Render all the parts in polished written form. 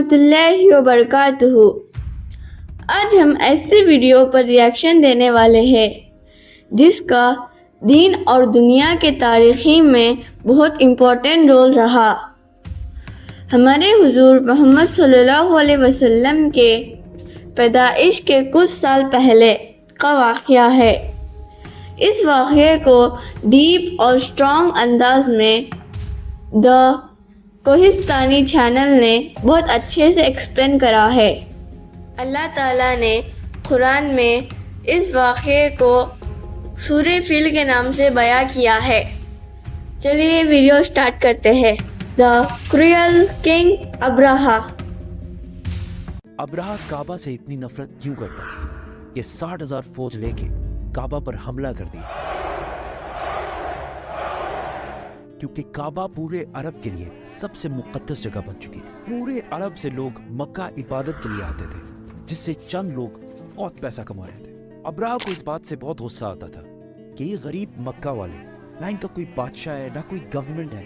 ورحمۃ اللہ وبرکاتہ۔ آج ہم ایسی ویڈیو پر ریاکشن دینے والے ہیں جس کا دین اور دنیا کے تاریخی میں بہت امپورٹنٹ رول رہا۔ ہمارے حضور محمد صلی اللہ علیہ وسلم کے پیدائش کے کچھ سال پہلے کا واقعہ ہے۔ اس واقعے کو ڈیپ اور اسٹرانگ انداز میں دا کوہستانی چینل نے بہت اچھے سے ایکسپلین کرا ہے۔ اللہ تعالیٰ نے قرآن میں اس واقعے کو سورہ فیل کے نام سے بیان کیا ہے۔ چلیے ویڈیو سٹارٹ کرتے ہیں۔ دا کروئل کنگ ابراہا۔ ابراہا کعبہ سے اتنی نفرت کیوں کرتا کہ 60,000 فوج لے کے کعبہ پر حملہ کر دیا؟ کیونکہ کعبہ پورے عرب کے لیے سب سے مقدس جگہ بن چکی تھی۔ پورے عرب سے لوگ مکہ عبادت کے لیے آتے تھے، جس سے چند لوگ بہت پیسہ کما رہے تھے۔ ابراہا کو اس بات سے بہت غصہ آتا تھا کہ یہ غریب مکہ والے، نہ ان کا کوئی بادشاہ ہے، نہ کوئی گورنمنٹ ہے،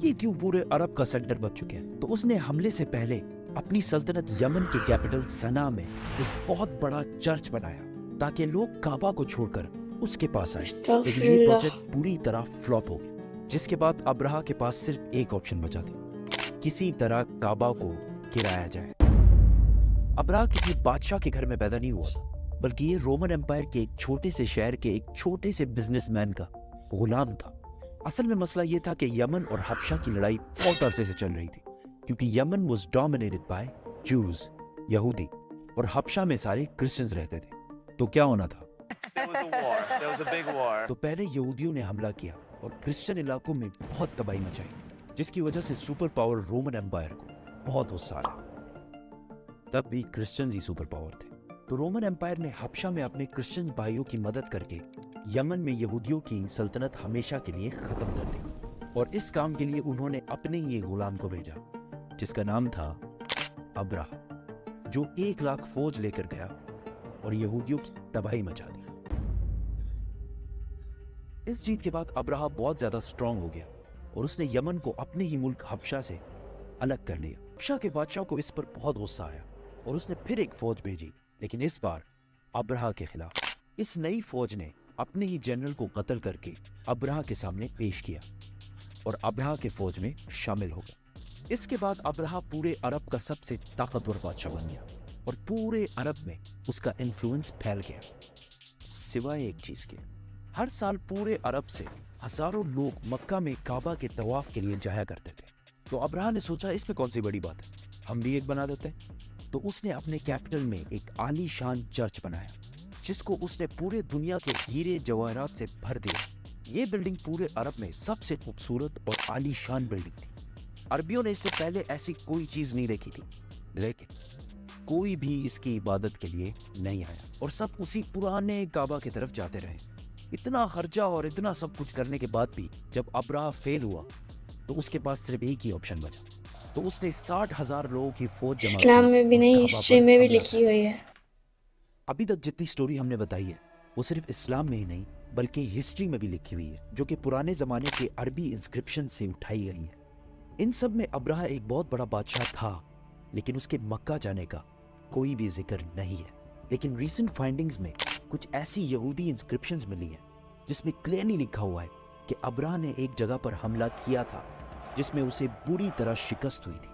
یہ کیوں پورے عرب کا سینٹر بن چکے ہیں۔ تو اس نے حملے سے پہلے اپنی سلطنت یمن کے کیپٹل سنا میں ایک بہت بڑا چرچ بنایا تاکہ لوگ کعبہ کو چھوڑ کر اس کے پاس آئے۔ لیکن یہ پروجیکٹ پوری طرح فلاپ ہو گیا، جس کے بعد ابراہا کے پاس صرف ایک آپشن بچا تھا، کسی طرح کعبہ کو گرایا جائے۔ ابراہا کسی بادشاہ کے گھر میں پیدا نہیں ہوا، بلکہ یہ رومن امپائر کے ایک چھوٹے سے شہر کے ایک چھوٹے سے بزنس مین کا غلام تھا۔ اصل میں مسئلہ یہ تھا کہ یمن اور حبشہ کی لڑائی بہت عرصے سے چل رہی تھی، کیونکہ یمن واز ڈومینیٹڈ بائی جوز، یہودی، اور حبشہ میں سارے کرسچنز رہتے تھے۔ تو کیا ہونا تھا؟ تو پہلے یہودیوں نے حملہ کیا اور کرسچن علاقوں میں بہت تباہی مچائی، جس کی وجہ سے سپر پاور رومن امپائر کو بہت غصہ آیا۔ تب بھی کرسچنز ہی سپر پاور تھے، تو رومن امپائر نے حبشہ میں اپنے کرسچن بھائیوں کی مدد کر کے یمن میں یہودیوں کی سلطنت ہمیشہ کے لیے ختم کر دی، اور اس کام کے لیے انہوں نے اپنے ہی غلام کو بھیجا جس کا نام تھا ابراہا، جو 1,00,000 فوج لے کر گیا اور یہودیوں کی تباہی مچا دی۔ اس جیت کے بعد ابراہا بہت زیادہ سٹرونگ ہو گیا اور اس نے یمن کو اپنے ہی ملک حبشہ سے الگ کر لیا۔ حبشہ کے بادشاہ کو اس پر بہت غصہ آیا اور اس نے پھر ایک فوج بھیجی، لیکن اس بار ابراہا کے خلاف۔ اس نئی فوج نے اپنے ہی جنرل کو قتل کر کے ابراہا کے سامنے پیش کیا اور ابراہا کے فوج میں شامل ہو گیا۔ اس کے بعد ابراہا پورے عرب کا سب سے طاقتور بادشاہ بن گیا اور پورے عرب میں اس کا انفلوئنس پھیل گیا، سوائے ایک چیز کے۔ ہر سال پورے عرب سے ہزاروں لوگ مکہ میں کعبہ کے طواف کے لیے جایا کرتے تھے۔ تو ابراہا نے سوچا اس میں کون سی بڑی بات ہے، ہم بھی ایک بنا دیتے ہیں۔ تو اس نے اپنے کیپٹل میں ایک عالی شان چرچ بنایا، جس کو اس نے پورے دنیا کے ہیرے جواہرات سے بھر دیا۔ یہ بلڈنگ پورے عرب میں سب سے خوبصورت اور عالی شان بلڈنگ تھی۔ عربیوں نے اس سے پہلے ایسی کوئی چیز نہیں دیکھی تھی، لیکن کوئی بھی اس کی عبادت کے لیے نہیں آیا اور سب اسی پرانے کعبہ کی طرف جاتے رہے۔ اتنا خرچہ اور اتنا سب کچھ کرنے کے بعد بھی جب ابراہا فیل ہوا تو اس کے پاس صرف ایک ہی آپشن بچا، تو اس نے 60,000 لوگوں کی فوج جمع کی۔ اسلام میں بھی نہیں، کعبہ پر ہسٹری میں بھی حملہ لکھی ہوئی ہے۔ ابھی تک جتنی سٹوری ہم نے بتائی ہے وہ صرف اسلام میں ہی نہیں بلکہ ہسٹری میں بھی لکھی ہوئی ہے، جو کہ پرانے زمانے کے عربی انسکرپشن سے اٹھائی گئی ہیں۔ ان سب میں ابراہا ایک بہت بڑا بادشاہ تھا، لیکن اس کے مکہ جانے کا کوئی بھی ذکر نہیں ہے۔ لیکن ریسنٹ فائنڈنگز میں کچھ ایسی یہودی انسکرپشنز ملی ہیں جس میں کلیئرلی لکھا ہوا ہے کہ ابراہا نے ایک جگہ پر حملہ کیا تھا جس میں اسے بری طرح شکست ہوئی تھی۔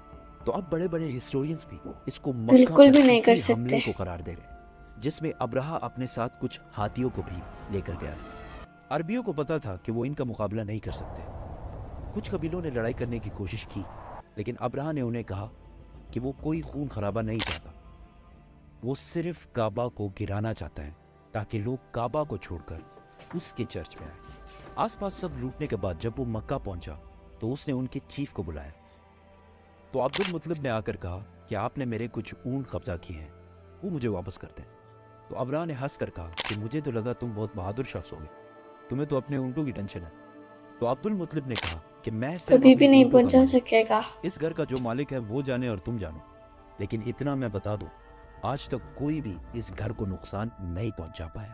تو اب بڑے بڑے ہسٹورینز بھی اس کو مکہ بالکل بھی پر نہیں کر اسی حملے سکتے۔ کو قرار دے رہے ہیں، جس میں ابراہا اپنے ساتھ کچھ ہاتھیوں کو بھی لے کر گیا تھا۔ عربیوں کو پتا تھا کہ وہ ان کا مقابلہ نہیں کر سکتے۔ کچھ قبیلوں نے لڑائی کرنے کی کوشش کی، لیکن ابراہا نے انہیں کہا کہ وہ کوئی خون خرابہ نہیں چاہتا، وہ صرف کعبہ کو گرانا چاہتا ہے تاکہ لوگ کعبہ کو چھوڑ کر اس کے چرچ میں آئیں۔ آس پاس سب لوٹنے کے بعد جب وہ مکہ پہنچا تو اس نے ان کے چیف کو بلایا۔ تو عبد المطلب نے آ کر کہا کہ آپ نے میرے کچھ اونٹ قبضہ کیے ہیں، وہ مجھے واپس کر دیں۔ تو ابراہا نے ہنس کر کہا کہ مجھے تو لگا تم بہت بہادر شخص ہوگے، تمہیں تو اپنے اونٹوں کی ٹینشن ہے۔ تو عبد المطلب نے کہا کہ میں صرف کبھی اپنے بھی نہیں اونٹوں کا پہنچا مالک ہوں، سکے گا۔ اس گھر کا جو مالک ہے وہ جانے اور تم جانو، لیکن اتنا میں بتا دوں، آج تک کوئی بھی اس گھر کو نقصان نہیں پہنچا پایا۔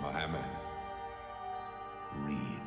Muhammad, read.